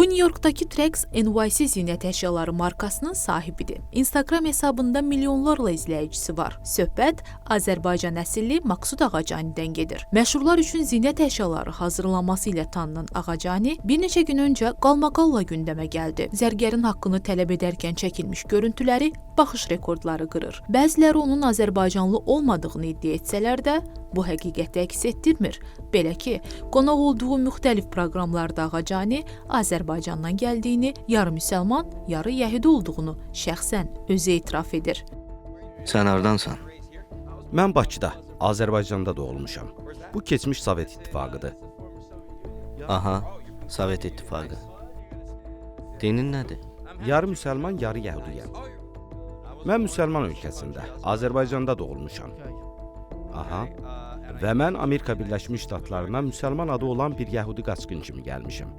O, New Yorkdakı Trax NYC zinət əşyaları markasının sahibidir. Instagram hesabında milyonlarla izləyicisi var. Söhbət Azərbaycan əsilli Maqsud Ağacanidən gedir. Məşhurlar üçün zinət əşyaları hazırlanması ilə tanınan Ağacani bir neçə gün öncə qalmaqalla gündəmə gəldi. Zərgərin haqqını tələb edərkən çəkilmiş görüntüləri baxış rekordları qırır. Bəziləri onun Azərbaycanlı olmadığını iddia etsələr də, bu həqiqəti əks etdirmir. Belə ki, qonaq olduğu müxtəlif proqramlarda Ağacani Azərbaycandan gəldiyini, yarı müsəlman, yarı yəhudi olduğunu şəxsən özü etiraf edir. Sən hardansan? Mən Bakıda, Azərbaycanda doğulmuşam. Bu keçmiş Sovet İttifaqıdır. Aha, Sovet İttifaqı. Dinin nədir? Yarı müsəlman, yarı yəhudiyəm. Mən müsəlman ölkəsində, Azərbaycanda doğulmuşam. Aha. Və mən Amerika Birləşmiş Ştatlarına müsəlman adı olan bir yəhudi qaçqın kimi gəlmişəm.